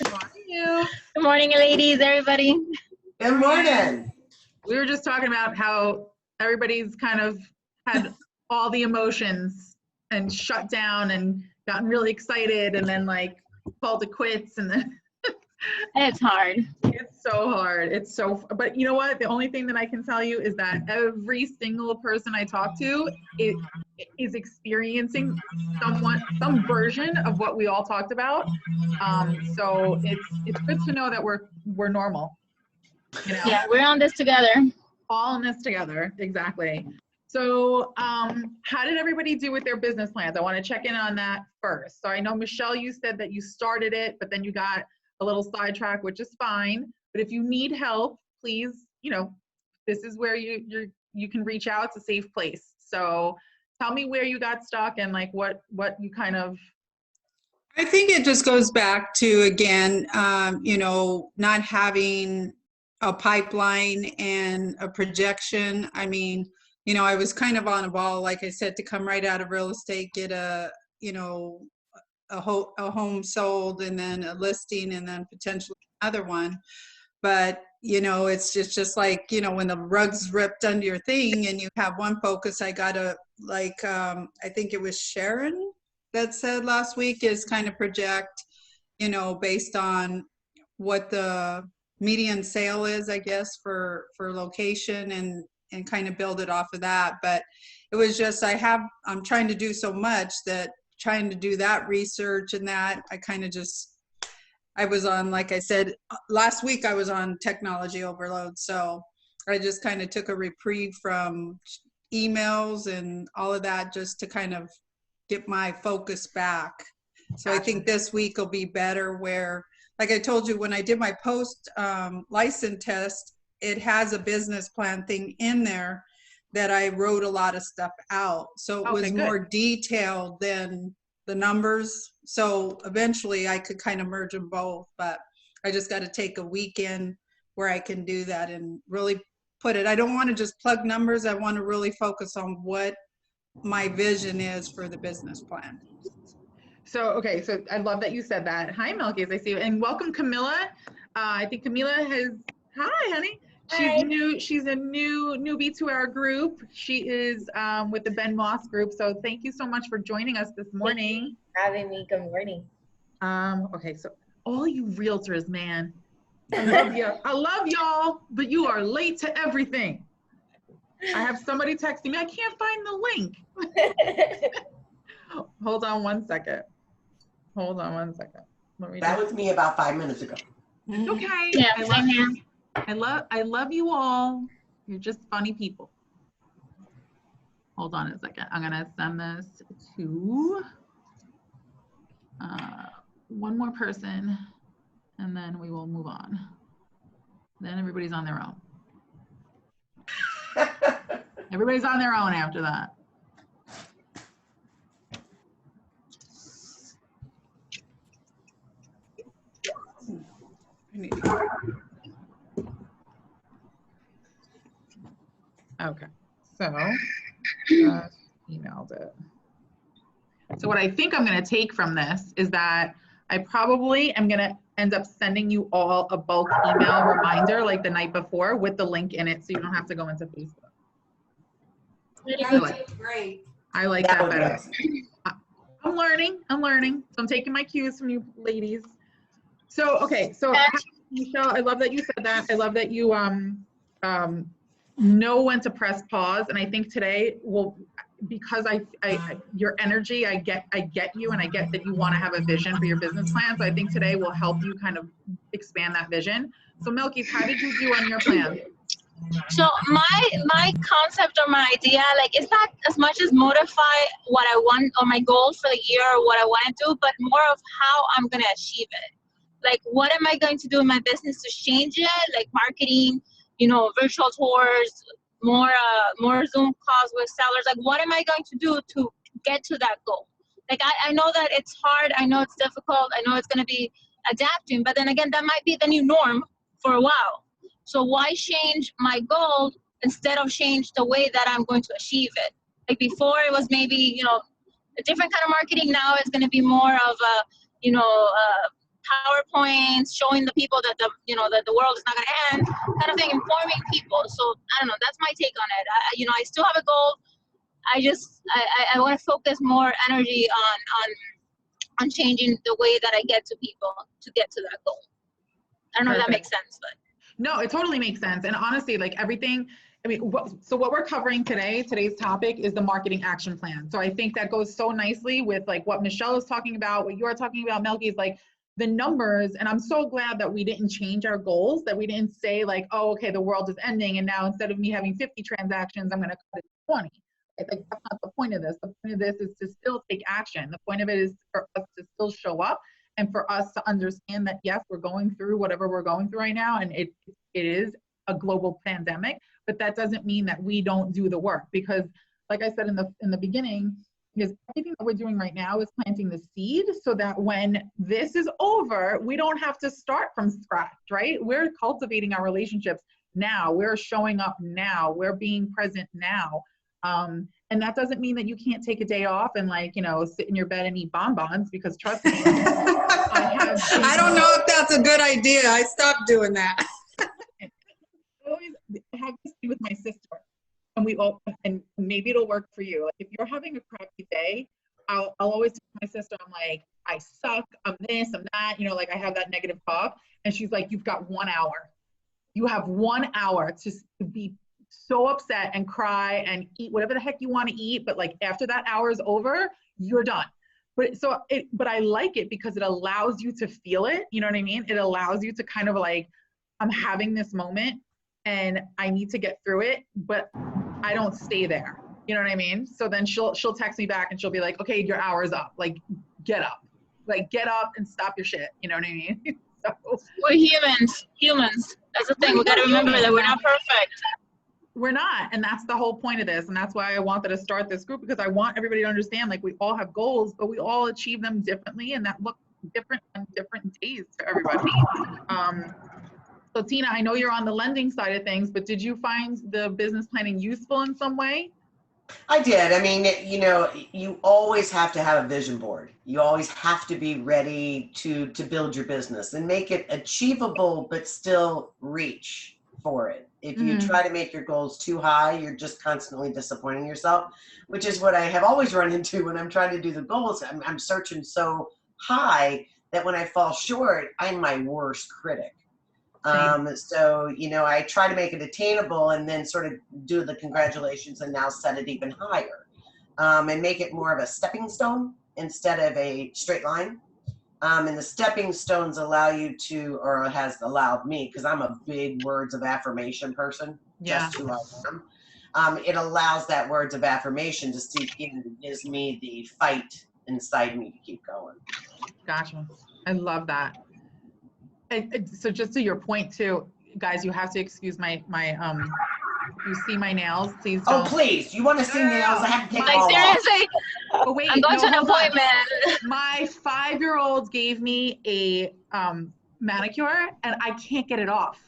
How are you? Good morning, ladies, everybody. Good morning. We were just talking about how everybody's kind of had all the emotions and shut down and gotten really excited and then like called it quits and then It's hard. it's so hard. It's so, but you know what? The only thing that I can tell you is that every single person I talk to is experiencing some version of what we all talked about. So it's good to know that we're normal. You know? Yeah, we're on this together. All in this together, exactly. So how did everybody do with their business plans? I want to check in on that first. So I know, Michelle, you said that you started it, but then you got a little sidetrack, which is fine. But if you need help, please, this is where you can reach out. It's a safe place. So tell me where you got stuck and like what you kind of. I think it just goes back to, again, not having a pipeline and a projection. I mean, I was kind of on a ball, like I said, to come right out of real estate, get a home sold and then a listing and then potentially another one. But, it's just like, when the rug's ripped under your thing and you have one focus, I gotta I think it was Sharon that said last week is kind of project, based on what the median sale is, I guess, for location and kind of build it off of that. But it was just, I'm trying to do so much that trying to do that research and that I was on, like I said, last week I was on technology overload. So I just kind of took a reprieve from emails and all of that just to kind of get my focus back. So I think this week will be better where, like I told you, when I did my post license test, it has a business plan thing in there that I wrote a lot of stuff out. So it was more detailed than the numbers. So eventually I could kind of merge them both, but I just got to take a weekend where I can do that and really put it. I don't want to just plug numbers. I want to really focus on what my vision is for the business plan. So I love that you said that. Hi, Melkis, I see you. And welcome, Camilla. I think Camilla hi, honey. Hi. She's a newbie to our group. She is with the Ben Moss group. So thank you so much for joining us this morning. Thank you for having me. Good morning. Okay, so all you realtors, man, I love you. I love y'all, but you are late to everything. I have somebody texting me, I can't find the link. Hold on one second. That was me about 5 minutes ago. It's okay. Yeah, I love you all. You're just funny people. Hold on a second. I'm gonna send this to one more person, and then we will move on. Then everybody's on their own. Everybody's on their own after that. Okay, so just emailed it. So what I think I'm going to take from this is that I probably am going to end up sending you all a bulk email reminder like the night before with the link in it so you don't have to go into Facebook. Great. I like that better. I'm learning. So I'm taking my cues from you ladies. So, okay. So Michelle, I love that you said that. I love that you know when to press pause. And I think today because your energy, I get you, and I get that you want to have a vision for your business plan. So I think today will help you kind of expand that vision. So Melkis, how did you do on your plan? So my concept or my idea, it's not as much as modify what I want or my goals for the year or what I want to do, but more of how I'm going to achieve it. Like, what am I going to do in my business to change it? Like marketing, virtual tours, more Zoom calls with sellers. Like, what am I going to do to get to that goal? Like, I know that it's hard. I know it's difficult. I know it's going to be adapting, but then again, that might be the new norm for a while. So why change my goal instead of change the way that I'm going to achieve it? Like before it was maybe, a different kind of marketing. Now it's going to be more of a, PowerPoints, showing the people that that the world is not going to end, kind of thing, informing people. So I don't know. That's my take on it. I still have a goal. I want to focus more energy on changing the way that I get to people to get to that goal. I don't know if that makes sense, but. No, it totally makes sense. And honestly, like everything, I mean, so what we're covering today's topic is the marketing action plan. So I think that goes so nicely with like what Michelle is talking about, what you're talking about, Melky, is like the numbers. And I'm so glad that we didn't change our goals, that we didn't say like, oh, okay, the world is ending. And now instead of me having 50 transactions, I'm going to cut it to 20. Like that's not the point of this. The point of this is to still take action. The point of it is for us to still show up and for us to understand that, yes, we're going through whatever we're going through right now. And it is a global pandemic, but that doesn't mean that we don't do the work, because like I said in the beginning, is everything that we're doing right now is planting the seed so that when this is over, we don't have to start from scratch, right? We're cultivating our relationships now. We're showing up now. We're being present now. And that doesn't mean that you can't take a day off and like, sit in your bed and eat bonbons, because trust me, I don't know if that's a good idea. I stopped doing that. I always have this thing with my sister, and maybe it'll work for you. Like if you're having a crappy day, I'll always tell my sister, I'm like, I suck, I'm this, I'm that, like I have that negative talk. And she's like, you've got 1 hour. You have 1 hour to be so upset and cry and eat whatever the heck you want to eat, but like after that hour is over, you're done. But I like it because it allows you to feel it. You know what I mean? It allows you to kind of like, I'm having this moment and I need to get through it, but I don't stay there. You know what I mean? So then she'll text me back and she'll be like, okay, your hour's up. Like, get up and stop your shit. You know what I mean? So, we're humans. That's the thing. We got to remember that we're not perfect. We're not. And that's the whole point of this. And that's why I wanted to start this group, because I want everybody to understand, like, we all have goals, but we all achieve them differently, and that look different on different days for everybody. So Tina, I know you're on the lending side of things, but did you find the business planning useful in some way? I did. I mean, you always have to have a vision board. You always have to be ready to build your business and make it achievable, but still reach for it. If you try to make your goals too high, you're just constantly disappointing yourself, which is what I have always run into when I'm trying to do the goals. I'm searching so high that when I fall short, I'm my worst critic. So, I try to make it attainable and then sort of do the congratulations and now set it even higher, and make it more of a stepping stone instead of a straight line. And the stepping stones allow you to, or has allowed me, because I'm a big words of affirmation person, just who I am. It allows that words of affirmation to seep in and gives me the fight inside me to keep going. Gotcha. I love that. And so just to your point too, guys, you have to excuse my you see my nails, please don't. Oh, please. You want to see nails? I have to take them all seriously. off. Oh, wait, I'm going to an appointment. My 5-year-old gave me a manicure and I can't get it off.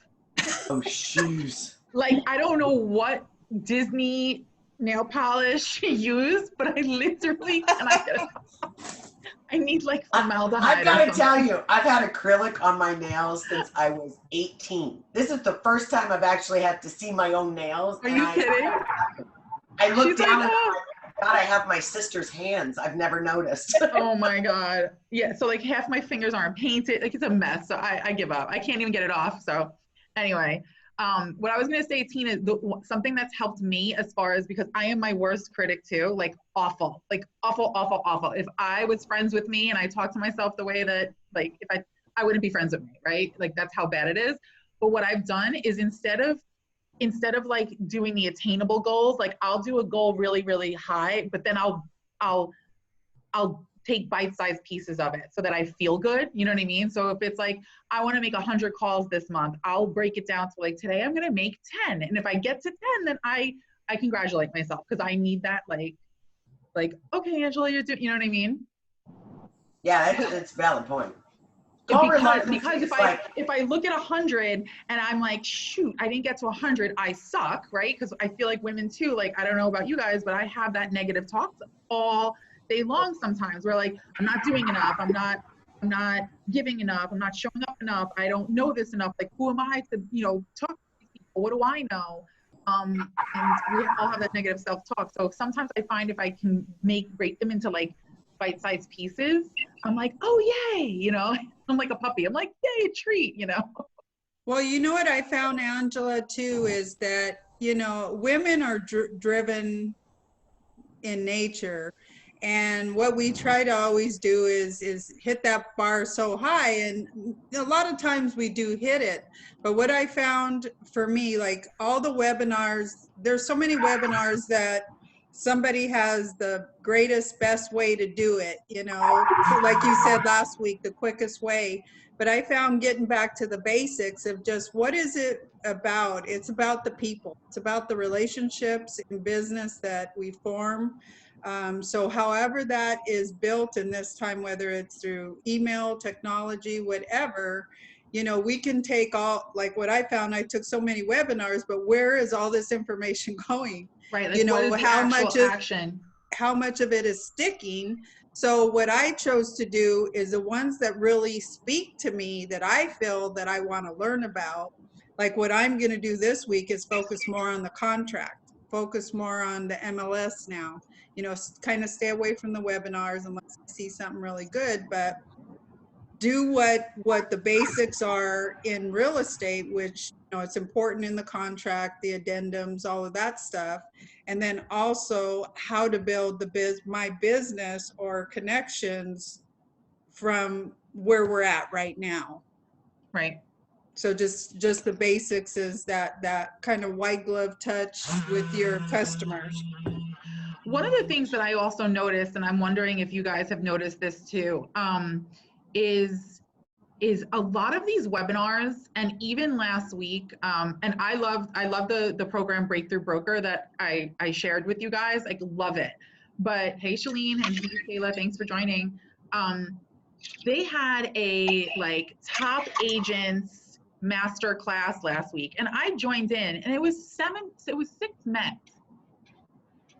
Oh, shoes. Like, I don't know what Disney nail polish she used, but I literally cannot get it off. I need like formaldehyde. I've got to tell you, I've had acrylic on my nails since I was 18. This is the first time I've actually had to see my own nails. Are you kidding? I looked down and God, I have my sister's hands. I've never noticed. Oh my God. Yeah. So like half my fingers aren't painted. Like it's a mess. So I give up. I can't even get it off. So anyway, what I was going to say, Tina, something that's helped me as far as, because I am my worst critic too, like awful. If I was friends with me and I talked to myself the way that, like, if I wouldn't be friends with me, right? Like that's how bad it is. But what I've done is instead of like doing the attainable goals, like I'll do a goal really, really high, but then I'll take bite-sized pieces of it so that I feel good. You know what I mean? So if it's like, I want to make 100 calls this month, I'll break it down to like, today I'm going to make 10. And if I get to 10, then I congratulate myself, because I need that like, okay, Angela, you're doing, you know what I mean? Yeah, that's a valid point. Because if I look at 100 and I'm like, shoot, I didn't get to 100, I suck, right? Because I feel like women too, like, I don't know about you guys, but I have that negative talk all day long sometimes. We're like, I'm not doing enough. I'm not, I'm not giving enough. I'm not showing up enough. I don't know this enough. Like, who am I to, talk to these people? What do I know? And we all have that negative self-talk. So sometimes I find if I can break them into like bite-sized pieces, I'm like, oh, yay, I'm like a puppy. I'm like, yay, a treat, Well, you know what I found, Angela, too, is that, women are driven in nature. And what we try to always do is hit that bar so high. And a lot of times we do hit it. But what I found for me, like all the webinars, there's so many webinars that somebody has the greatest, best way to do it, like you said last week, the quickest way. But I found getting back to the basics of just what is it about? It's about the people. It's about the relationships in business that we form. So however that is built in this time, whether it's through email, technology, whatever, we can take all, like what I found, I took so many webinars, but where is all this information going? Right. Like, what is the actual action? How much of it is sticking? So what I chose to do is the ones that really speak to me, that I feel that I want to learn about. Like what I'm going to do this week is focus more on the contract, focus more on the MLS now, kind of stay away from the webinars unless I see something really good, but do what the basics are in real estate, which it's important in the contract, the addendums, all of that stuff. And then also how to build my business or connections from where we're at right now. Right. So just the basics is that kind of white glove touch with your customers. One of the things that I also noticed, and I'm wondering if you guys have noticed this too, is a lot of these webinars, and even last week, and I love the program Breakthrough Broker that I shared with you guys. I love it. But hey, Shalene, and hey, Kayla, thanks for joining. They had a like top agents master class last week, and I joined in, and it was 6 men.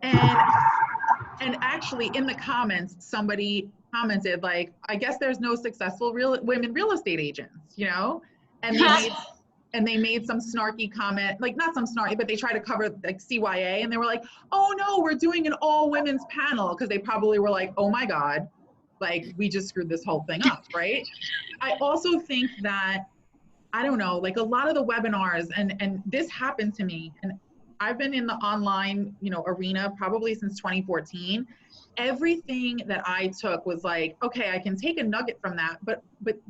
And actually in the comments, somebody commented like, I guess there's no successful women real estate agents, and they made some snarky comment, like not some snarky, but they tried to cover like CYA, and they were like, oh no, we're doing an all women's panel, because they probably were like, oh my God, like we just screwed this whole thing up, right? I also think that, I don't know, like a lot of the webinars, and this happened to me, and I've been in the online, arena probably since 2014. Everything that I took was like, okay, I can take a nugget from that, but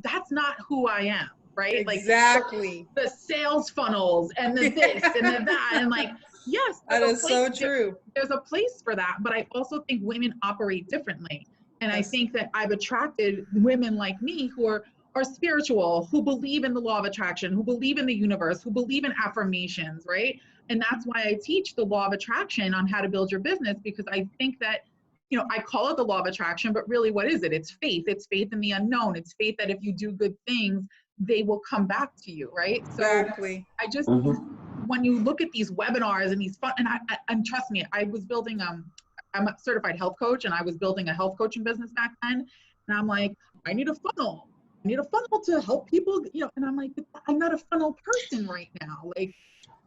that's not who I am, right? Exactly. Like the sales funnels and the this and the that, and like, yes, that is so true. There's a place for that, but I also think women operate differently, and yes. I think that I've attracted women like me who are spiritual, who believe in the law of attraction, who believe in the universe, who believe in affirmations, right? And that's why I teach the law of attraction on how to build your business, because I think that, I call it the law of attraction, but really what is it? It's faith. It's faith in the unknown. It's faith that if you do good things, they will come back to you, right? Exactly. So I just, when you look at these webinars and these fun, and trust me, I was building, I'm a certified health coach, and I was building a health coaching business back then. And I'm like, I need a funnel. I need a funnel to help people, and I'm like, I'm not a funnel person right now. Like,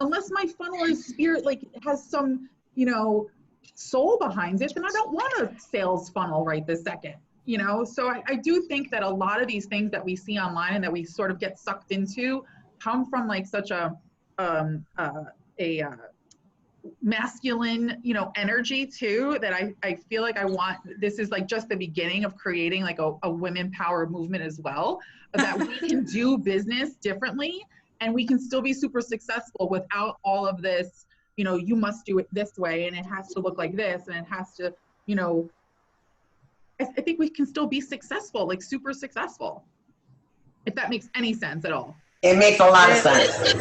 unless my funnel is spirit, like it has some, soul behind it, then I don't want a sales funnel right this second, So I do think that a lot of these things that we see online and that we sort of get sucked into come from like such a masculine, energy too, that I feel like this is like just the beginning of creating like a women power movement as well, that we can do business differently and we can still be super successful without all of this, you must do it this way and it has to look like this and it has to, I think we can still be successful, like super successful, if that makes any sense at all. It makes a lot of sense.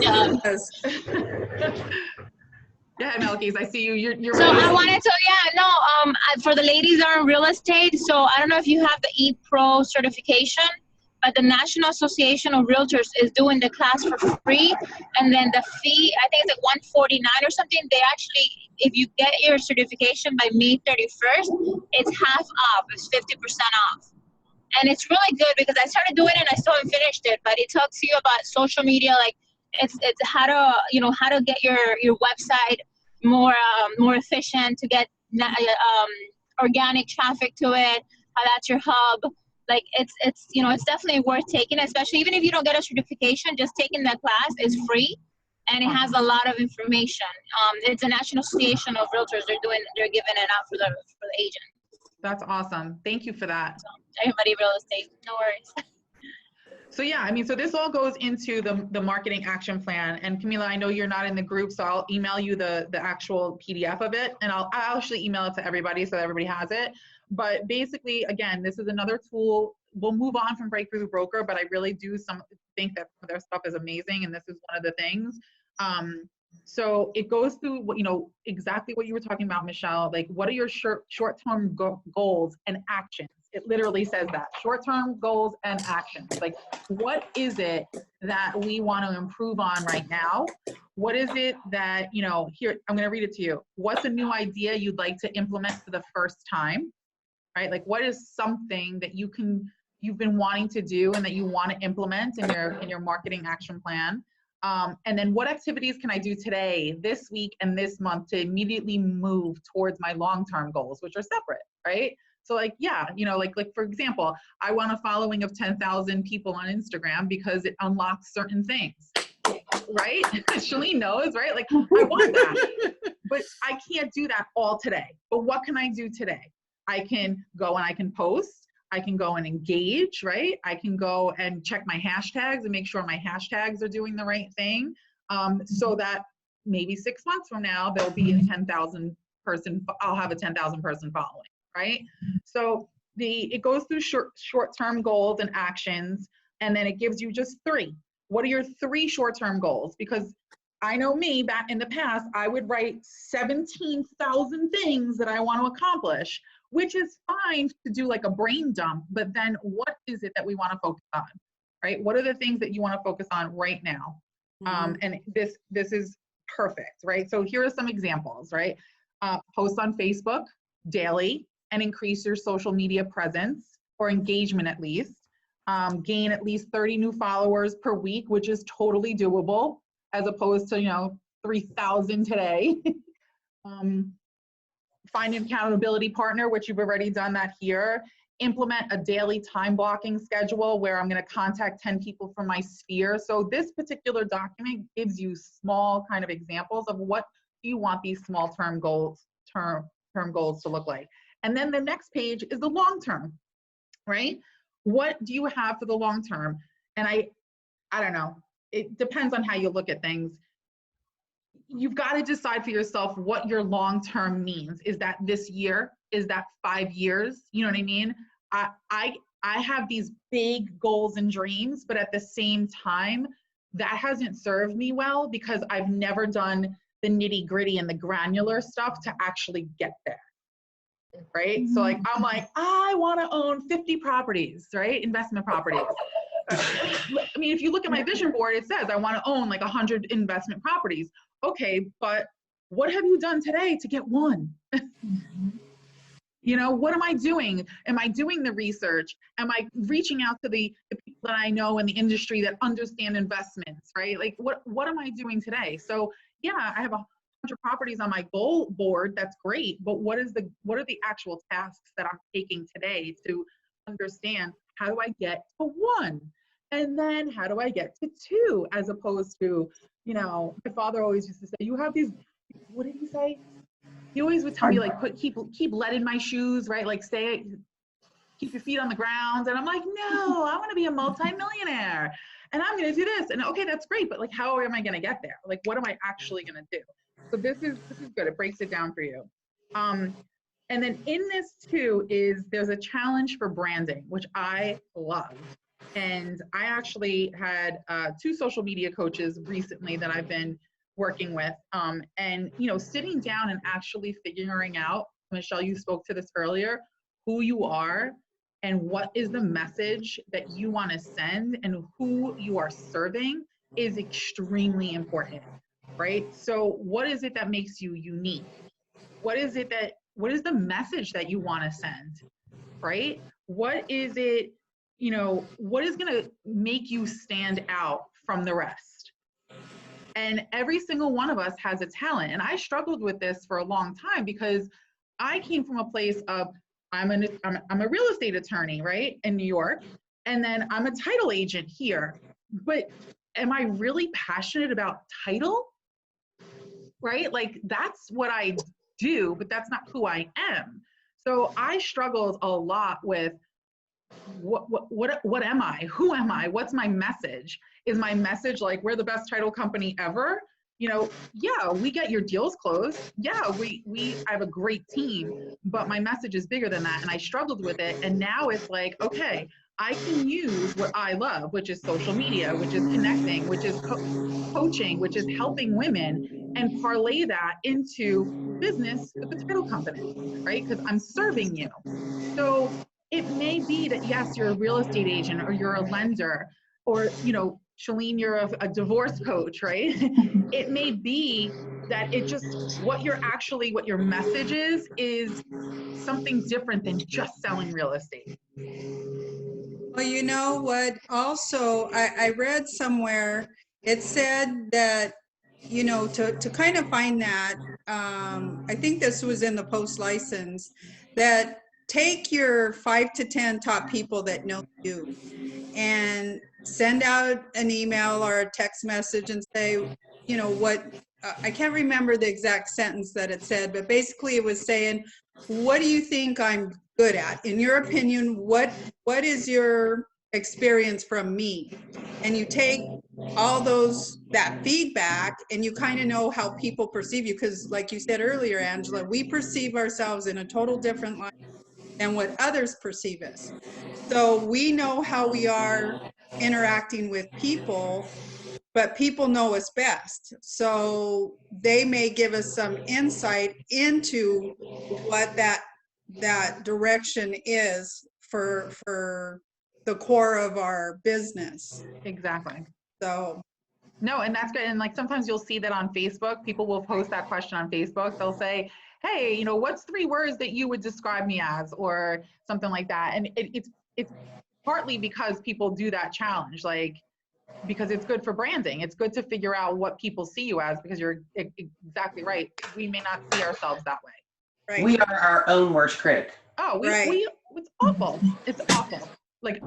Yeah, Melkis, I see you. You're so I wanted to, for the ladies that are in real estate, so I don't know if you have the ePro certification, but the National Association of Realtors is doing the class for free, and then the fee, I think it's like $149 or something. They actually, if you get your certification by May 31st, it's half off. It's 50% off. And it's really good because I started doing it and I still haven't finished it, but it talks to you about social media, like it's how to, you know, how to get your website more efficient, to get organic traffic to it, how that's your hub. Like it's you know, it's definitely worth taking, especially even if you don't get a certification, just taking that class is free. And it has a lot of information. It's a national association of realtors. They're giving it out for the agent. That's awesome. Thank you for that. So everybody real estate, no worries. So yeah, I mean, so this all goes into the marketing action plan. And Camila, I know you're not in the group, so I'll email you the actual PDF of it, and I'll actually email it to everybody so everybody has it. But basically, again, this is another tool. We'll move on from Breakthrough Broker, but I really do think that their stuff is amazing, and this is one of the things. So it goes through what, you know, exactly what you were talking about, Michelle. Like, what are your short-term goals and actions? It literally says that, short-term goals and actions. Like, what is it that we want to improve on right now? What is it that, you know, here, I'm going to read it to you. What's a new idea you'd like to implement for the first time, right? Like, what is something that you've been wanting to do and that you want to implement in your marketing action plan? And then what activities can I do today, this week, and this month to immediately move towards my long-term goals, which are separate, right? So like, yeah, you know, like for example, I want a following of 10,000 people on Instagram because it unlocks certain things, right? Shalene knows, right? Like, I want that, but I can't do that all today. But what can I do today? I can go and I can post. I can go and engage, right? I can go and check my hashtags and make sure my hashtags are doing the right thing, so that maybe 6 months from now, there'll be a 10,000 person, I'll have a 10,000 person following, right? So it goes through short-term goals and actions, and then it gives you just 3. What are your 3 short-term goals? Because I know me, back in the past, I would write 17,000 things that I want to accomplish, which is fine to do like a brain dump, but then what is it that we want to focus on, right? What are the things that you want to focus on right now? And this is perfect, right? So here are some examples, right? Post on Facebook daily and increase your social media presence or engagement at least. Gain at least 30 new followers per week, which is totally doable, as opposed to, you know, 3,000 today. Find an accountability partner, which you've already done that here. Implement a daily time blocking schedule where I'm going to contact 10 people from my sphere. So this particular document gives you small kind of examples of what you want these small term goals to look like. And then the next page is the long term, right? What do you have for the long term? And I don't know, it depends on how you look at things. You've got to decide for yourself what your long term means. Is that this year? Is that 5 years? You know what I mean? I have these big goals and dreams, but at the same time, that hasn't served me well because I've never done the nitty gritty and the granular stuff to actually get there. Right? So like, I'm like, I want to own 50 properties, right? Investment properties. I mean, if you look at my vision board, it says I want to own like 100 investment properties. Okay, but what have you done today to get one? You know, what am I doing? Am I doing the research? Am I reaching out to the people that I know in the industry that understand investments, right? Like, what am I doing today? So yeah, I have 100 properties on my goal board. That's great, but what are the actual tasks that I'm taking today to understand how do I get to 1? And then how do I get to 2, as opposed to, you know, my father always used to say, you have these, what did he say? He always would tell me, like, keep lead in my shoes, right? Like, keep your feet on the ground. And I'm like, no, I want to be a multimillionaire and I'm going to do this. And okay, that's great. But like, how am I going to get there? Like, what am I actually going to do? So this is good. It breaks it down for you. And then in this too there's a challenge for branding, which I love. And I actually had 2 social media coaches recently that I've been working with, and you know, sitting down and actually figuring out, Michelle, you spoke to this earlier, who you are and what is the message that you want to send and who you are serving is extremely important, right? So what is it that makes you unique? What is the message that you want to send, right? What is it you know, what is going to make you stand out from the rest? And every single one of us has a talent. And I struggled with this for a long time because I came from a place of I'm a real estate attorney, right, in New York, and then I'm a title agent here. But am I really passionate about title? Right? Like that's what I do, but that's not who I am. So I struggled a lot with what am I? Who am I? What's my message? Is my message like we're the best title company ever? You know, yeah, we get your deals closed. Yeah, we have a great team, but my message is bigger than that. And I struggled with it. And now it's like, okay, I can use what I love, which is social media, which is connecting, which is coaching, which is helping women, and parlay that into business with the title company, right? Because I'm serving you. So it may be that yes, you're a real estate agent or you're a lender, or you know, Shalene, you're a divorce coach, right? It may be that it just what your message is something different than just selling real estate. Well, you know what? Also, I read somewhere it said that, you know, to kind of find that, I think this was in the post license, that take your 5 to 10 top people that know you and send out an email or a text message and say, you know, what, I can't remember the exact sentence that it said, but basically it was saying, what do you think I'm good at? In your opinion, what is your experience from me? And you take all that feedback and you kind of know how people perceive you. Because like you said earlier, Angela, we perceive ourselves in a total different light than what others perceive us. So we know how we are interacting with people, but people know us best. So they may give us some insight into what that direction is for the core of our business. Exactly. So no, and that's good. And like sometimes you'll see that on Facebook, people will post that question on Facebook. They'll say, hey, you know, what's 3 words that you would describe me as, or something like that. And it's partly because people do that challenge, like because it's good for branding. It's good to figure out what people see you as, because you're exactly right. We may not see ourselves that way. right. We are our own worst critic. Oh, Right. it's awful. It's awful. Like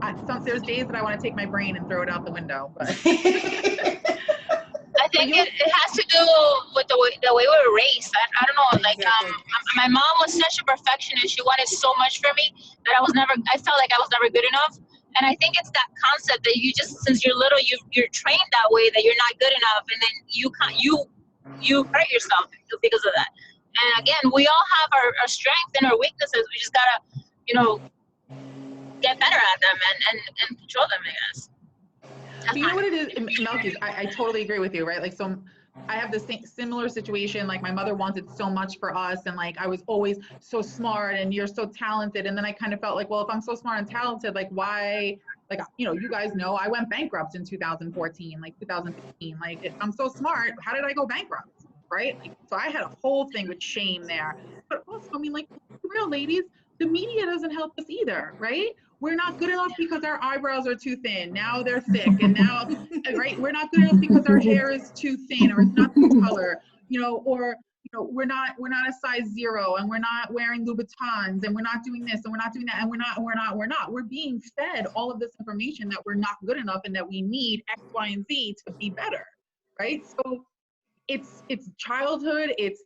there's days that I want to take my brain and throw it out the window, but I think it has to do with the way we were raised. I don't know, like Exactly. my mom was such a perfectionist. She wanted so much for me that I felt like I was never good enough. And I think it's that concept that you just, since you're little, you're trained that way, that you're not good enough, and then you hurt yourself because of that. And again, we all have our strengths and our weaknesses. We just gotta, you know, get better at them and control them, I guess. But you know what it is, Melky, I totally agree with you, right? Like, so I have this similar situation. Like my mother wanted so much for us, and like I was always so smart and you're so talented. And then I kind of felt like, well, if I'm so smart and talented, like why, like, you know, you guys know I went bankrupt in 2014, like 2015. Like if I'm so smart, how did I go bankrupt? Right? Like, so I had a whole thing with shame there. But also, I mean, like, real ladies, the media doesn't help us either, right? We're not good enough because our eyebrows are too thin. Now they're thick, and now, right? We're not good enough because our hair is too thin, or it's not the color, you know, or you know, we're not a size 0, and we're not wearing Louboutins, and we're not doing this, and we're not doing that, and we're not. We're being fed all of this information that we're not good enough, and that we need X, Y, and Z to be better, right? So it's childhood, it's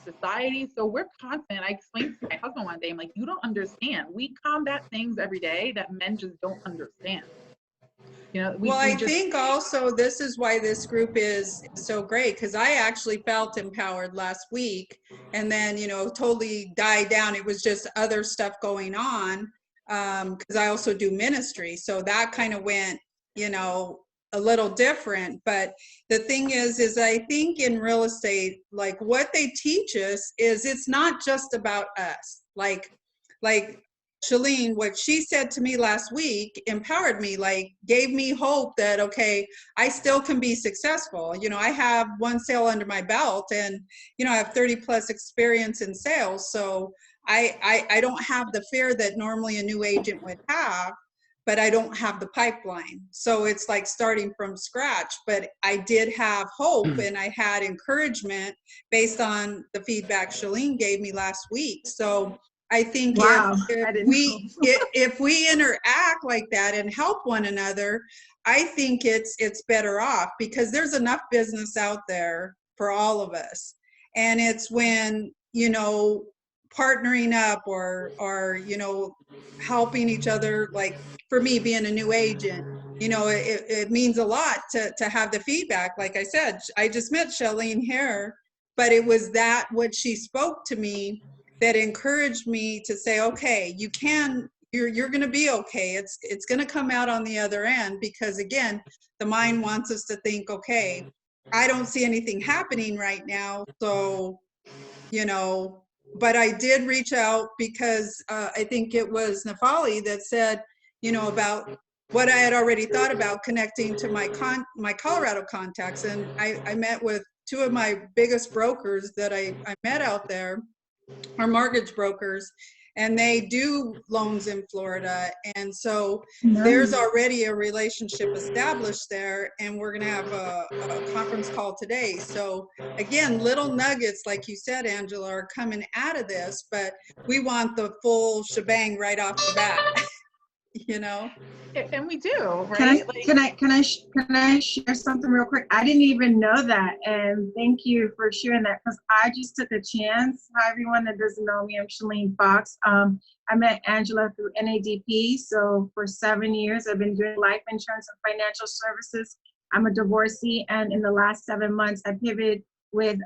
society. So we're constant. I explained to my husband one day, I'm like, you don't understand. We combat things every day that men just don't understand. You know, Well, I think also this is why this group is so great, because I actually felt empowered last week and then, you know, totally died down. It was just other stuff going on, because I also do ministry. So that kind of went, you know, a little different. But the thing is I think in real estate, like what they teach us is it's not just about us. Like Shalene, what she said to me last week empowered me, like gave me hope that, okay, I still can be successful. You know, I have 1 sale under my belt, and, you know, I have 30 plus experience in sales. So I don't have the fear that normally a new agent would have. but I don't have the pipeline. So it's like starting from scratch, but I did have hope and I had encouragement based on the feedback Shalene gave me last week. So I think Wow, if I didn't we if we interact like that and help one another, I think it's better off, because there's enough business out there for all of us. And it's when, you know, partnering up or you know, helping each other, like for me being a new agent, you know, it means a lot to have the feedback. Like I said, I just met Shalene here, but it was that what she spoke to me that encouraged me to say, okay, you can, you're going to be okay. It's going to come out on the other end, because again, the mind wants us to think, okay, I don't see anything happening right now. So, you know, but I did reach out because I think it was Nafali that said, you know, about what I had already thought about connecting to my Colorado contacts. And I met with two of my biggest brokers that I met out there, are mortgage brokers, and they do loans in Florida. And so there's already a relationship established there, and we're going to have a conference call today. So again, little nuggets, like you said, Angela, are coming out of this, but we want the full shebang right off the bat. You know? And we do, right? Can I share something real quick? I didn't even know that, and thank you for sharing that, because I just took a chance. Hi, everyone that doesn't know me, I'm Shalene Fox. I met Angela through NADP. So for 7 years, I've been doing life insurance and financial services. I'm a divorcee, and in the last 7 months, I pivoted with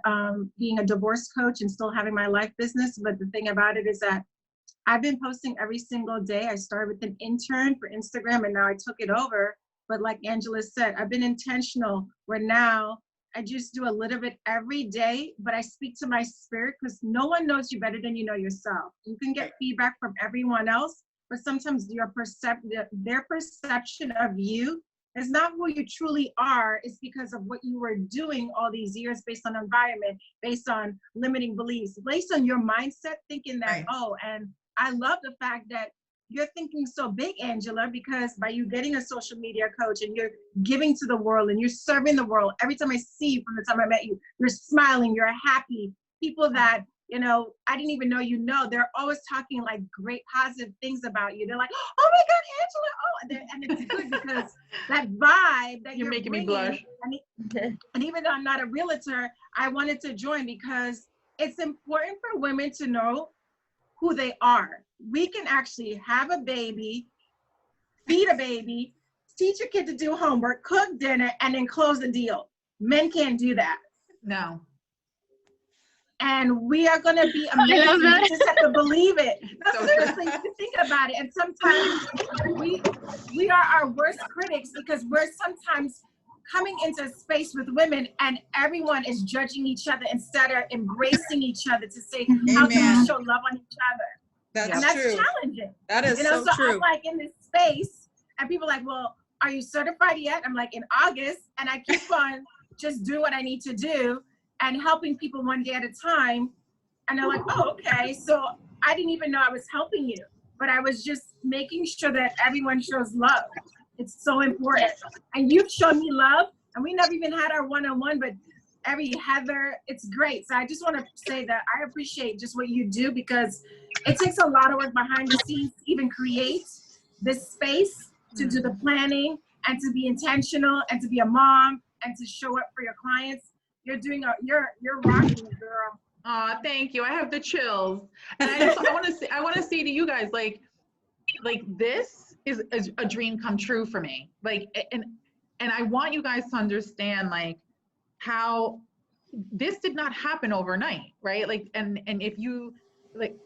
being a divorce coach and still having my life business. But the thing about it is that I've been posting every single day. I started with an intern for Instagram, and now I took it over. But like Angela said, I've been intentional, where now I just do a little bit every day, but I speak to my spirit, because no one knows you better than you know yourself. You can get feedback from everyone else, but sometimes their perception of you is not who you truly are. It's because of what you were doing all these years, based on environment, based on limiting beliefs, based on your mindset, thinking that, and I love the fact that you're thinking so big, Angela, because by you getting a social media coach and you're giving to the world and you're serving the world, every time I see you from the time I met you, you're smiling, you're happy. People that, you know, I didn't even know, you know, they're always talking like great positive things about you. They're like, oh my God, Angela. Oh, and it's good, because that vibe that you're making bringing, me blush. and even though I'm not a realtor, I wanted to join, because it's important for women to know who they are. We can actually have a baby, feed a baby, teach a kid to do homework, cook dinner, and then close the deal. Men can't do that. No. And we are going to be amazing. You just have to believe it. No, seriously, you think about it. And sometimes we are our worst critics, because we're sometimes coming into space with women and everyone is judging each other instead of embracing each other to say, how can we show love on each other? And that's true. Challenging. That is so true. I'm true. like in this space and people are like, well, are you certified yet? I'm like, in August. And I keep on just doing what I need to do and helping people one day at a time. And they're like, oh, okay. So I didn't even know I was helping you, but I was just making sure that everyone shows love. It's so important. And you've shown me love, and we never even had our one-on-one, but every Heather, it's great. So I just want to say that I appreciate just what you do, because it takes a lot of work behind the scenes to even create this space, to do the planning and to be intentional and to be a mom and to show up for your clients. You're doing you're rocking it, girl. Thank you. I have the chills. And I want to say to you guys, like this is a dream come true for me. Like, and I want you guys to understand, like, how this did not happen overnight, right? Like, and if you, like,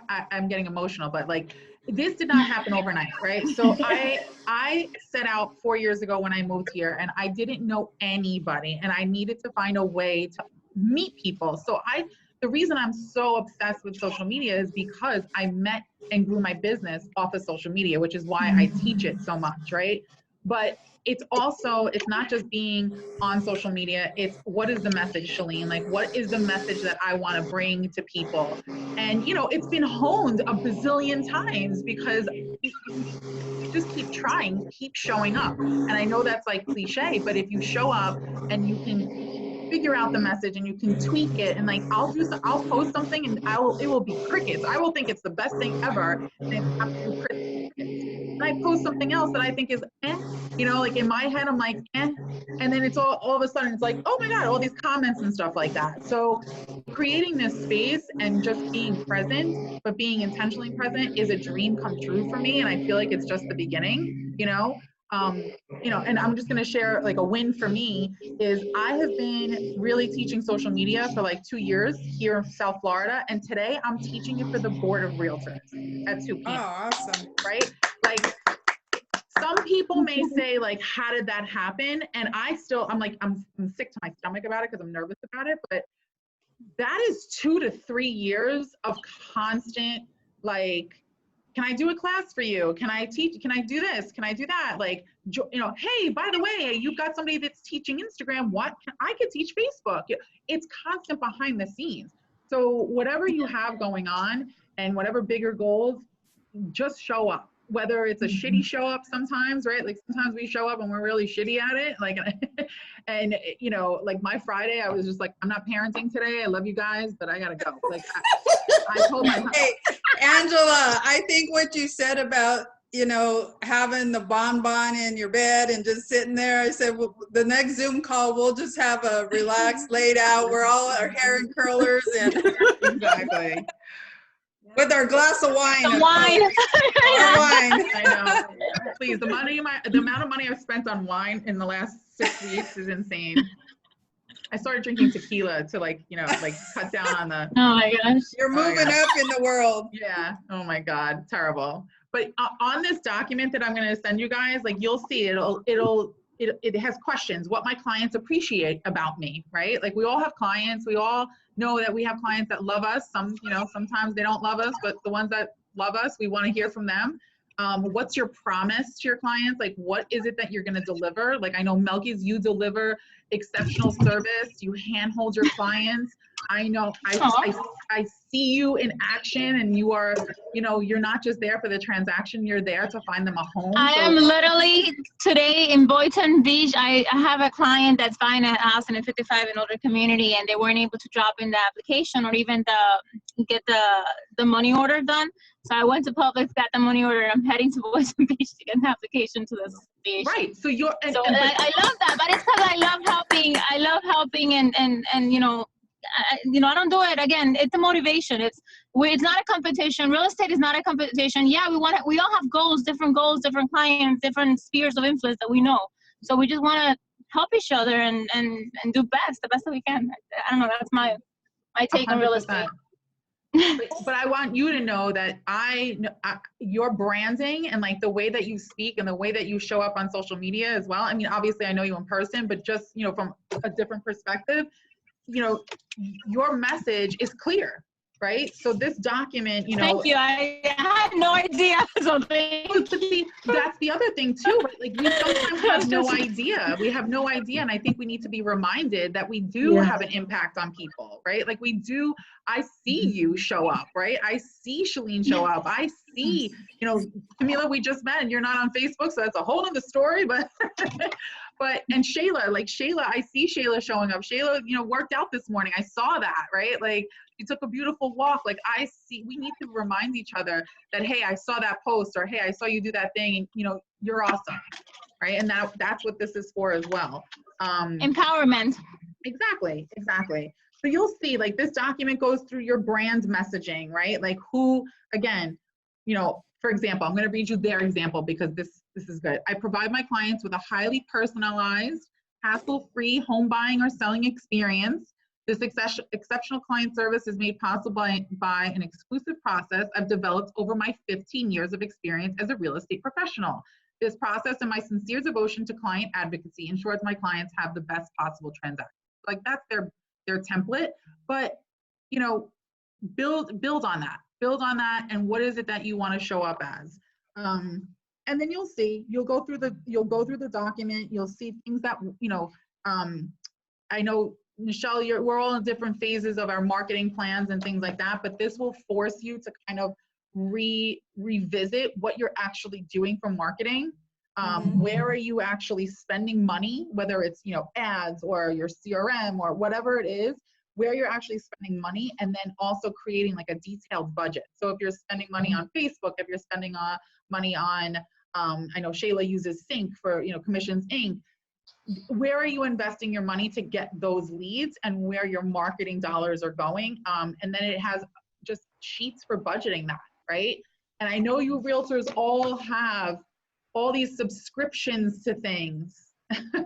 I'm getting emotional, but like, this did not happen overnight, right? So I set out 4 years ago when I moved here, and I didn't know anybody, and I needed to find a way to meet people. So the reason I'm so obsessed with social media is because I met and grew my business off of social media, which is why I teach it so much, right? But it's also, it's not just being on social media. It's what is the message, Shalene? Like, what is the message that I want to bring to people? And, you know, it's been honed a bazillion times because you just keep trying, keep showing up. And I know that's like cliche, but if you show up and you can figure out the message and you can tweak it, and like I'll post something and it will be crickets. I will think it's the best thing ever, and it's absolute crickets. And I post something else that I think is you know, like in my head I'm like and then it's all of a sudden it's like, oh my God, all these comments and stuff like that. So creating this space and just being present, but being intentionally present, is a dream come true for me, and I feel like it's just the beginning, you know. You know, and I'm just going to share like a win for me is I have been really teaching social media for like 2 years here in South Florida, and today I'm teaching it for the board of realtors at 2 p.m. Oh, awesome. Right? Like, some people may say like, how did that happen? And I'm like, I'm sick to my stomach about it because I'm nervous about it, but that is 2 to 3 years of constant, like, can I do a class for you? Can I teach? Can I do this? Can I do that? Like, you know, hey, by the way, you've got somebody that's teaching Instagram. I could teach Facebook. It's constant behind the scenes. So whatever you have going on and whatever bigger goals, just show up. Whether it's a shitty show up sometimes, right? Like sometimes we show up and we're really shitty at it. Like, and you know, like my Friday, I was just like, I'm not parenting today. I love you guys, but I gotta go. Like I told my husband. Hey, Angela, I think what you said about, you know, having the bonbon in your bed and just sitting there, I said, well, the next Zoom call, we'll just have a relaxed, laid out, we're all our hair in curlers and Exactly. with our glass of wine. Some wine. Our wine. I know. Please, the amount of money I've spent on wine in the last 6 weeks is insane. I started drinking tequila to like, you know, like cut down on the. Oh my gosh. You're moving up in the world. Yeah. Oh my God. Terrible. But on this document that I'm going to send you guys, like you'll see it has questions, what my clients appreciate about me, right? Like we all have clients. We all know that we have clients that love us. Some, you know, sometimes they don't love us, but the ones that love us, we want to hear from them. What's your promise to your clients? Like, what is it that you're going to deliver? Like, I know Melky's, you deliver exceptional service. You handhold your clients. I know I see you in action, and you are, you know, you're not just there for the transaction, you're there to find them a home. I am literally today in Boynton Beach. I have a client that's buying a house in a 55 and older community, and they weren't able to drop in the application or even get the money order done. So I went to Publix, got the money order. I'm heading to Boynton Beach to get an application to this beach. Right. So you're, I love that, but it's because I love helping. I love helping, and you know, I don't do it again. It's a motivation. It's not a competition. Real estate is not a competition. Yeah, we all have goals, different clients, different spheres of influence that we know. So we just want to help each other and do the best that we can. I don't know. That's my take on real estate. But I want you to know that your branding and like the way that you speak and the way that you show up on social media as well. I mean, obviously I know you in person, but just, you know, from a different perspective, you know, your message is clear, right? So this document, you know. Thank you. I had no idea. So that's the other thing too, right? Like we sometimes have no idea. We have no idea. And I think we need to be reminded that we do have an impact on people, right? Like we do. I see you show up, right? I see Shalene show up. I see, you know, Camila, we just met and you're not on Facebook. So that's a whole other story, but and Shayla, I see Shayla showing up. Shayla, you know, worked out this morning. I saw that, right? Like she took a beautiful walk. Like we need to remind each other that, hey, I saw that post, or hey, I saw you do that thing, and you know, you're awesome, right? And that's what this is for as well. Empowerment. Exactly. So you'll see, like this document goes through your brand messaging, right? Like who, again, you know, for example, I'm going to read you their example because this is good. I provide my clients with a highly personalized, hassle-free home buying or selling experience. This exceptional client service is made possible by an exclusive process I've developed over my 15 years of experience as a real estate professional. This process and my sincere devotion to client advocacy ensures my clients have the best possible transaction. Like that's their template, but you know, build on that. And what is it that you want to show up as? And then you'll go through the document, you'll see things that, I know, Michelle, we're all in different phases of our marketing plans and things like that, but this will force you to kind of revisit what you're actually doing for marketing. Where are you actually spending money, whether it's, ads or your CRM or whatever it is, where you're actually spending money, and then also creating like a detailed budget. So if you're spending money on Facebook, if you're spending money on, I know Shayla uses Sync for, Commissions Inc. Where are you investing your money to get those leads and where your marketing dollars are going? And then it has just sheets for budgeting that, right? And I know you realtors all have all these subscriptions to things,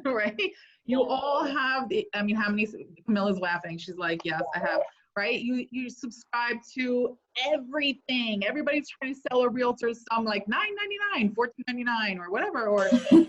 right? You all have how many, Camilla's laughing. She's like, yes, I have, right? You subscribe to everything. Everybody's trying to sell a realtor some like $9.99, $14.99 or whatever, or am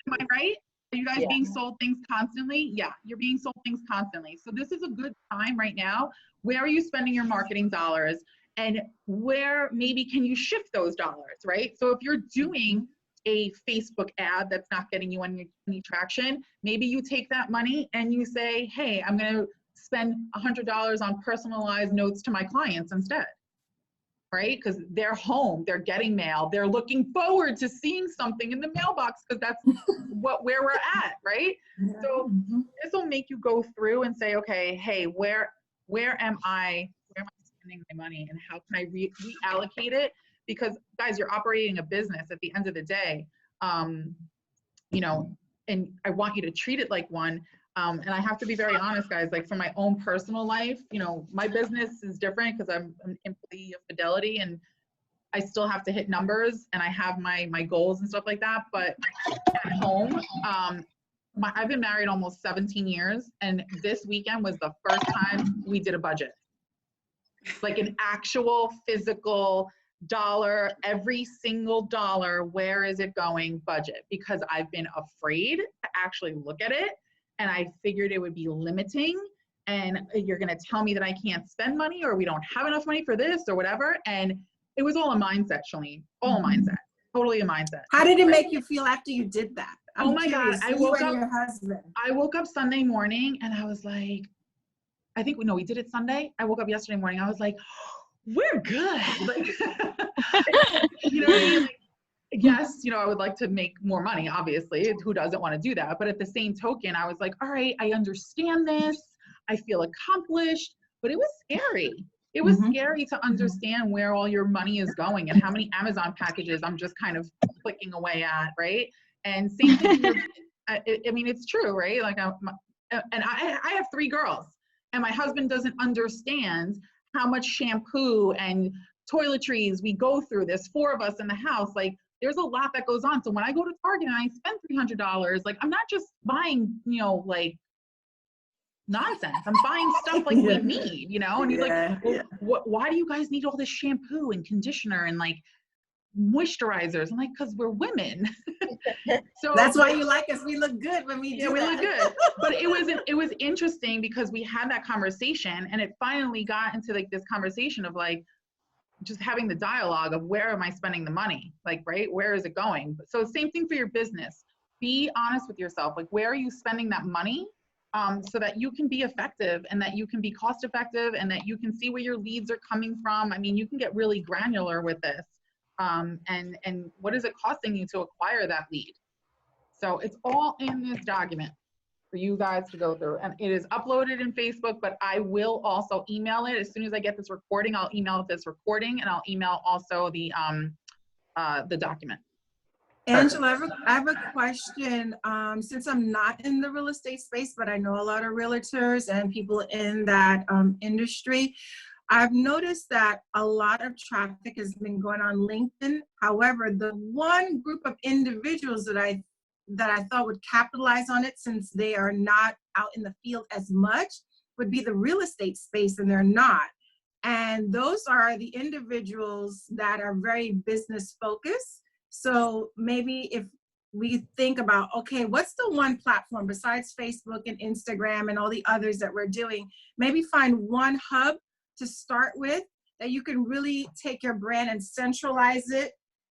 I right? Are you guys being sold things constantly? Yeah, you're being sold things constantly. So this is a good time right now. Where are you spending your marketing dollars? And where maybe can you shift those dollars, right? So if you're doing a Facebook ad that's not getting you any traction, maybe you take that money and you say, hey, I'm going to spend $100 on personalized notes to my clients instead, right? Because they're home, they're getting mail, they're looking forward to seeing something in the mailbox because that's where we're at, right? So this will make you go through and say, okay, hey, where am I spending my money, and how can I reallocate it? Because guys, you're operating a business at the end of the day, and I want you to treat it like one. And I have to be very honest, guys, like for my own personal life, my business is different because I'm an employee of Fidelity and I still have to hit numbers and I have my goals and stuff like that. But at home, I've been married almost 17 years. And this weekend was the first time we did a budget, like an actual physical dollar, every single dollar, where is it going budget? Because I've been afraid to actually look at it. And I figured it would be limiting and you're going to tell me that I can't spend money or we don't have enough money for this or whatever. And it was all a mindset, Shalene, all a mindset, totally a mindset. How did it make you feel after you did that? Oh my God. I woke up Sunday morning and I was like, we did it Sunday. I woke up yesterday morning. I was like, we're good. Like, you know what I mean? Like, yes, I would like to make more money, obviously. Who doesn't want to do that? But at the same token, I was like, all right, I understand this. I feel accomplished, but it was scary. It was scary to understand where all your money is going and how many Amazon packages I'm just kind of clicking away at, right? And same thing, it's true, right? Like, I have 3 girls and my husband doesn't understand how much shampoo and toiletries we go through. There's 4 of us in the house. Like, there's a lot that goes on. So when I go to Target and I spend $300, like, I'm not just buying, like nonsense. I'm buying stuff like we need, and he's like, why do you guys need all this shampoo and conditioner and like moisturizers? I'm like, because we're women. So that's why you like us. We look good when we do that. We look good. But it was interesting because we had that conversation and it finally got into like this conversation of like, just having the dialogue of where am I spending the money? Like, right, where is it going? So same thing for your business. Be honest with yourself. Like, where are you spending that money so that you can be effective and that you can be cost effective and that you can see where your leads are coming from. I mean, you can get really granular with this. And what is it costing you to acquire that lead? So it's all in this document for you guys to go through, and it is uploaded in Facebook, but I will also email it as soon as I get this recording. I'll email this recording and I'll email also the document. Angela, I have a question. Since I'm not in the real estate space, but I know a lot of realtors and people in that industry, I've noticed that a lot of traffic has been going on LinkedIn. However, the one group of individuals that I thought would capitalize on it, since they are not out in the field as much, would be the real estate space, and they're not. And those are the individuals that are very business focused. So maybe if we think about, okay, what's the one platform besides Facebook and Instagram and all the others that we're doing, maybe find one hub to start with that you can really take your brand and centralize it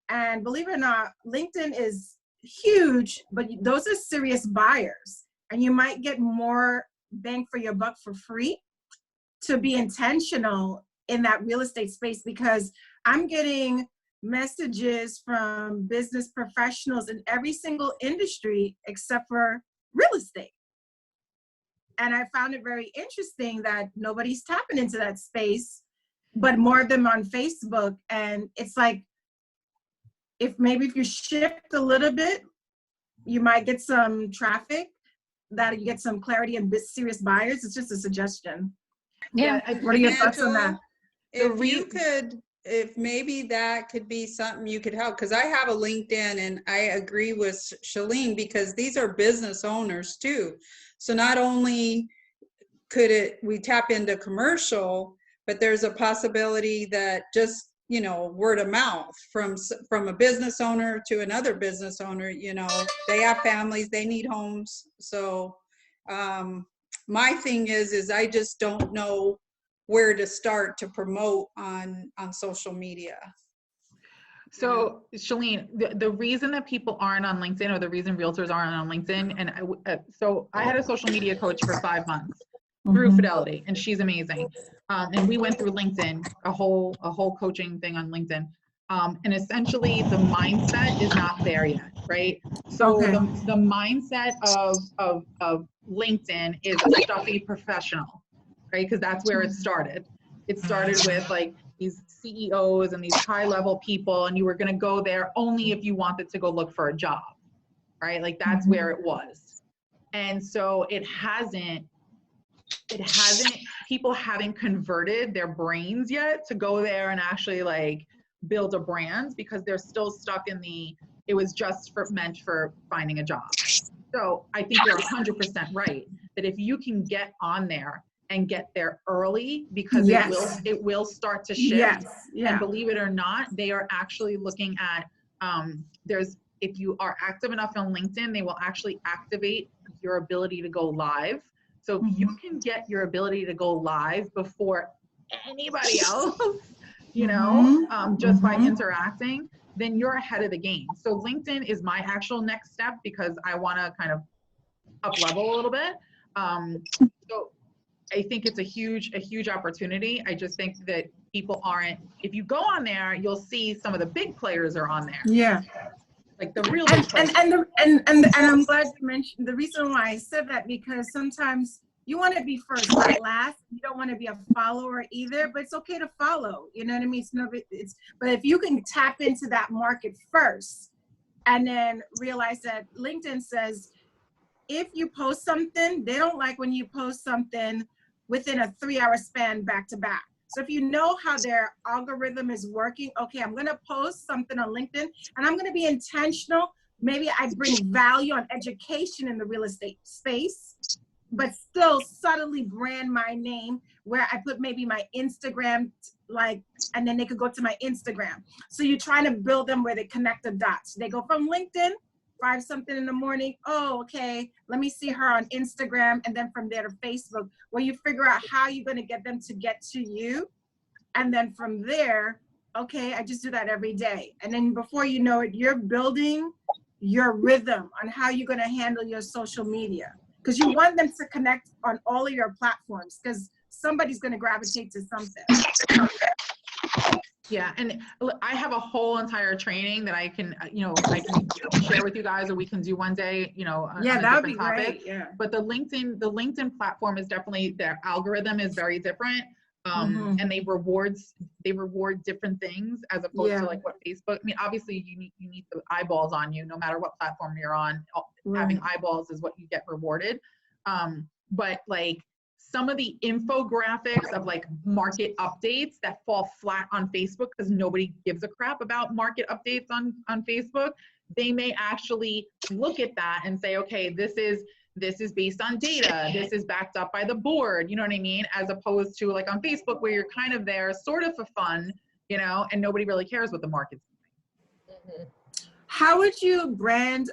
And believe it or not, LinkedIn is huge, but those are serious buyers. And you might get more bang for your buck for free to be intentional in that real estate space, because I'm getting messages from business professionals in every single industry except for real estate. And I found it very interesting that nobody's tapping into that space, but more of them on Facebook. And it's like, if you shift a little bit, you might get some traffic, that you get some clarity and serious buyers. It's just a suggestion. Yeah. What are your thoughts on that? If maybe that could be something you could help, because I have a LinkedIn, and I agree with Shalene, because these are business owners too. So not only could we tap into commercial, but there's a possibility that just, you know, word of mouth from a business owner to another business owner, you know, they have families, they need homes. So my thing is I just don't know where to start to promote on social media. So Shalene, the reason that people aren't on LinkedIn, or the reason realtors aren't on LinkedIn, and so I had a social media coach for 5 months through Fidelity, and she's amazing. And we went through LinkedIn, a whole coaching thing on LinkedIn. And essentially the mindset is not there yet, right? So the mindset of LinkedIn is a stuffy professional, right? Because that's where it started. It started with like these CEOs and these high-level people, and you were going to go there only if you wanted to go look for a job, right? Like that's where it was. And so people haven't converted their brains yet to go there and actually like build a brand, because they're still stuck in it was just meant for finding a job. So I think you're 100% right that if you can get on there and get there early, because it will start to shift. And believe it or not, they are actually looking at if you are active enough on LinkedIn, they will actually activate your ability to go live. So if you can get your ability to go live before anybody else, you know, just by interacting, then you're ahead of the game. So LinkedIn is my actual next step, because I want to kind of up level a little bit. So I think it's a huge opportunity. I just think that people aren't, if you go on there, you'll see some of the big players are on there. Yeah. Like the real and I'm glad you mentioned the reason why I said that, because sometimes you want to be first, not last. You don't want to be a follower either, but it's okay to follow. You know what I mean? But if you can tap into that market first, and then realize that LinkedIn says, if you post something, they don't like when you post something within a 3-hour span back to back. So if you know how their algorithm is working, okay, I'm gonna post something on LinkedIn and I'm gonna be intentional. Maybe I bring value on education in the real estate space, but still subtly brand my name, where I put maybe my Instagram, and then they could go to my Instagram. So you're trying to build them where they connect the dots. They go from LinkedIn, 5 something in the morning. Oh, okay, let me see her on Instagram, and then from there to Facebook, where you figure out how you're going to get them to get to you. And then from there, okay, I just do that every day. And then before you know it, you're building your rhythm on how you're going to handle your social media, because you want them to connect on all of your platforms, because somebody's going to gravitate to something. Yeah, and I have a whole entire training that I can share with you guys, or we can do one day, on a that would be different topic. great. Yeah. But the LinkedIn platform is definitely, their algorithm is very different. And they reward different things as opposed to like what Facebook. I mean, obviously you need the eyeballs on you, no matter what platform you're on. Having eyeballs is what you get rewarded. But like some of the infographics of like market updates that fall flat on Facebook because nobody gives a crap about market updates on Facebook, they may actually look at that and say, okay, this is based on data. This is backed up by the board. You know what I mean? As opposed to like on Facebook, where you're kind of there sort of for fun, and nobody really cares what the market's doing. How would you brand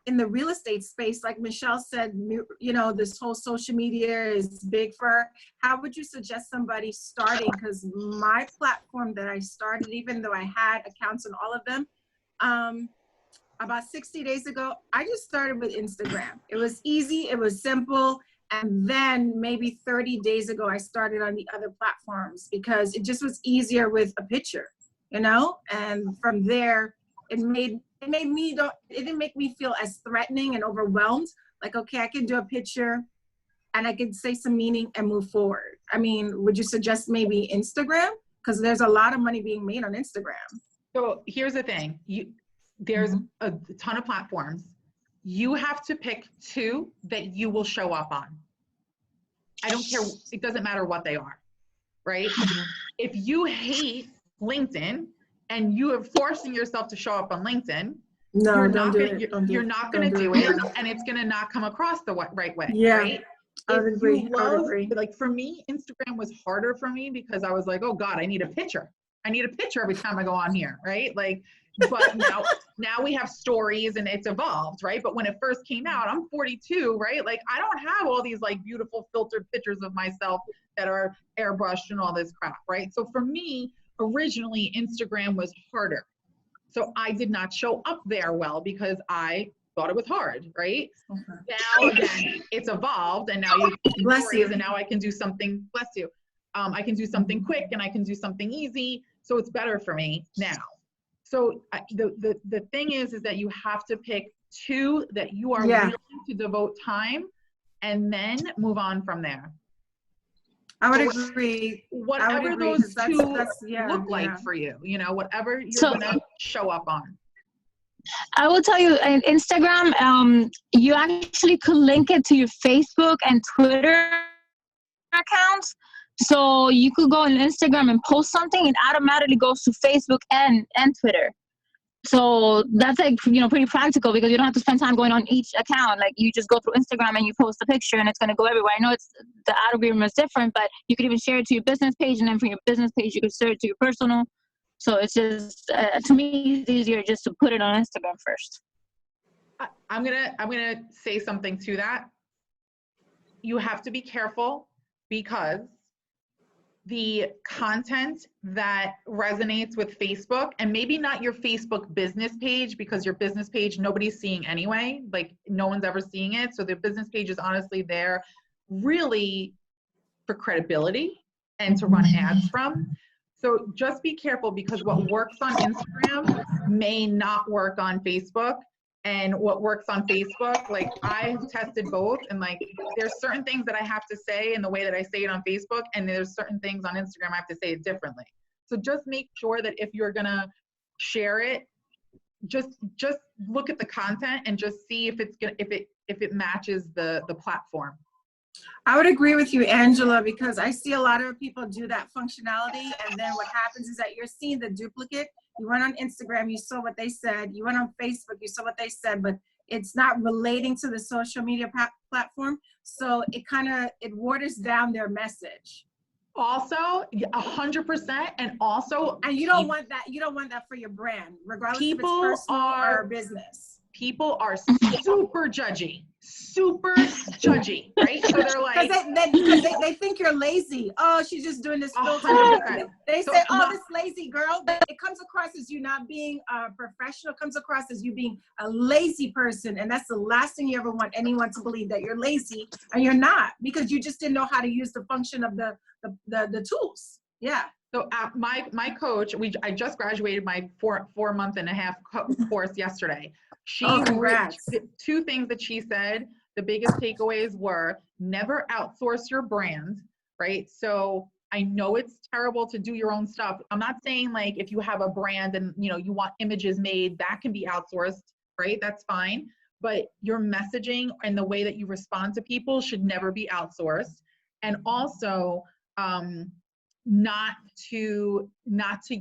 in the real estate space? Like Michelle said, you know, this whole social media is big for her. How would you suggest somebody starting? Because my platform that I started, even though I had accounts on all of them, about 60 days ago, I just started with Instagram. It was easy, it was simple. And then maybe 30 days ago, I started on the other platforms because it just was easier with a picture, you know? And from there, it didn't make me feel as threatening and overwhelmed. Like, okay, I can do a picture and I can say some meaning and move forward. I mean, would you suggest maybe Instagram? Because there's a lot of money being made on Instagram. So here's the thing. There's a ton of platforms. You have to pick 2 that you will show up on. I don't care. It doesn't matter what they are, right? If you hate LinkedIn and you are forcing yourself to show up on LinkedIn, you're not going to do it, and it's going to not come across the right way, right? I would agree. Like for me, Instagram was harder for me because I was like, oh God, I need a picture. I need a picture every time I go on here, right? Like, but now we have stories and it's evolved, right? But when it first came out, I'm 42, right? Like I don't have all these like beautiful filtered pictures of myself that are airbrushed and all this crap, right? So for me, originally Instagram was harder. So I did not show up there well because I thought it was hard, right? Now again, it's evolved and now you Bless you. and now I can do something, bless you. I can do something quick and I can do something easy. So it's better for me now. So the thing is that you have to pick 2 that you are willing to devote time and then move on from there. I would agree. Whatever those 2 look like for you, you know, whatever you're gonna show up on. I will tell you, in Instagram, you actually could link it to your Facebook and Twitter accounts. So you could go on Instagram and post something, it automatically goes to Facebook and Twitter. So that's like, you know, pretty practical because you don't have to spend time going on each account. Like you just go through Instagram and you post a picture and it's going to go everywhere. I know the algorithm is different, but you could even share it to your business page, and then from your business page, you could share it to your personal. So it's just, to me, it's easier just to put it on Instagram first. I'm gonna say something to that. You have to be careful because the content that resonates with Facebook, and maybe not your Facebook business page, because your business page, nobody's seeing anyway, like no one's ever seeing it. So the business page is honestly there really for credibility and to run ads from. So just be careful because what works on Instagram may not work on Facebook. And what works on Facebook, like I've tested both, and like there's certain things that I have to say in the way that I say it on Facebook, and there's certain things on Instagram I have to say it differently. So just make sure that if you're gonna share it, just look at the content and just see if it's gonna if it matches the platform. I would agree with you, Angela, because I see a lot of people do that functionality, and then what happens is that you're seeing the duplicate. You went on Instagram, you saw what they said. You went on Facebook, you saw what they said, but it's not relating to the social media platform. So it waters down their message. Also, 100%, and also, and you don't want that. You don't want that for your brand, regardless if it's personal or business. People are super judgy, right? So they're like, because they think you're lazy. Oh, she's just doing this filter. They say, oh, this lazy girl. But it comes across as you not being professional. It comes across as you being a lazy person, and that's the last thing you ever want anyone to believe, that you're lazy, and you're not, because you just didn't know how to use the function of the tools. Yeah. So my coach, I just graduated my 4.5-month course yesterday. Congrats. 2 things that she said, the biggest takeaways were never outsource your brand, right? So I know it's terrible to do your own stuff. I'm not saying like if you have a brand and you want images made, that can be outsourced, right? That's fine. But your messaging and the way that you respond to people should never be outsourced. And also, not to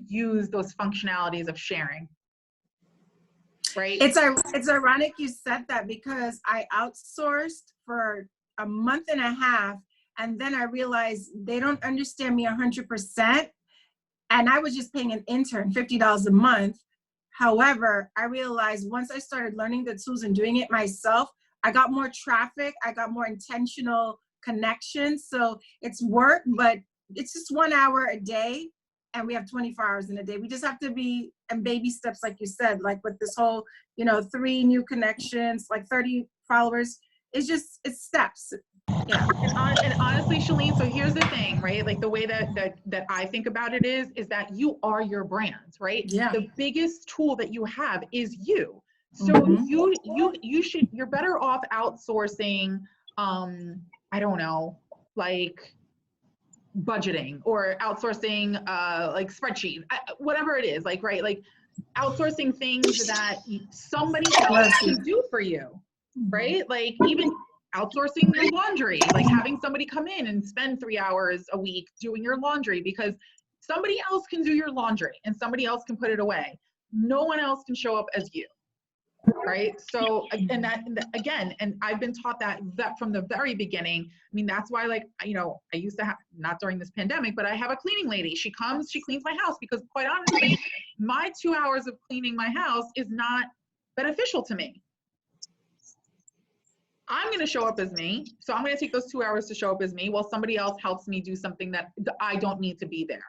use those functionalities of sharing, right? It's ironic you said that, because I outsourced for a month and a half, and then I realized they don't understand me 100%, and I was just paying an intern $50 a month. However, I realized once I started learning the tools and doing it myself, I got more traffic, I got more intentional connections. So it's work, but it's just 1 hour a day, and we have 24 hours in a day. We just have to be in baby steps, like you said, like with this whole, 3 new connections, like 30 followers. It's steps. Yeah. And honestly, Shalene, so here's the thing, right? Like the way that I think about it is that you are your brand, right? Yeah. The biggest tool that you have is you. So you're better off outsourcing, I don't know, like budgeting, or outsourcing like spreadsheet, whatever it is, like, right? Like outsourcing things that somebody else can do for you, right? Like even outsourcing your laundry, like having somebody come in and spend 3 hours a week doing your laundry, because somebody else can do your laundry and somebody else can put it away. No one else can show up as you. Right. So, and that, again, and I've been taught that from the very beginning. I mean, that's why, like, I used to have, not during this pandemic, but I have a cleaning lady. She comes, she cleans my house, because quite honestly, my 2 hours of cleaning my house is not beneficial to me. I'm going to show up as me. So I'm going to take those 2 hours to show up as me, while somebody else helps me do something that I don't need to be there.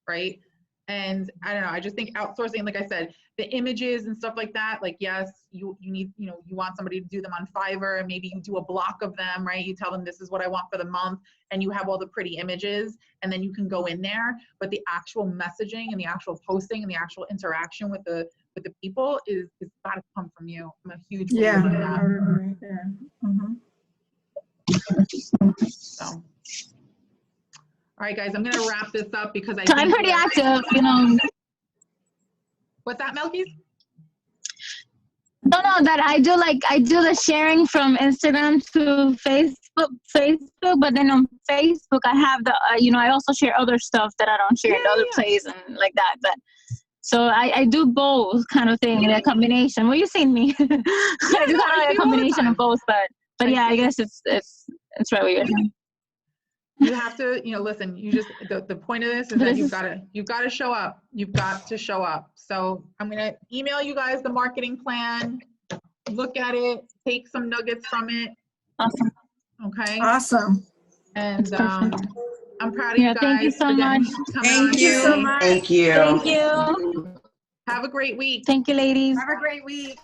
Right. And I don't know, I just think outsourcing, like I said, the images and stuff like that, like, yes, you need, you want somebody to do them on Fiverr, and maybe you do a block of them, right? You tell them this is what I want for the month, and you have all the pretty images, and then you can go in there. But the actual messaging and the actual posting and the actual interaction with the people is got to come from you. I'm a huge believer in that. I would agree. Yeah. So. All right, guys, I'm going to wrap this up because I'm pretty active, What's that, Melkies? No, that I do the sharing from Instagram to Facebook, but then on Facebook I have the, I also share other stuff that I don't share in other places and like that. But so I do both kind of thing, a combination. Well, you've seen me. I do kind of like a combination of both, but yeah, I guess it's right what you're saying. You have to, listen, you just, the point of this is that you've got to show up. You've got to show up. So I'm going to email you guys the marketing plan, look at it, take some nuggets from it. Awesome. Okay. Awesome. And I'm proud of you guys. Thank you so much. Thank you so much. Thank you. Thank you. Have a great week. Thank you, ladies. Have a great week.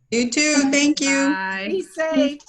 You too. Thank you. Bye. Be safe.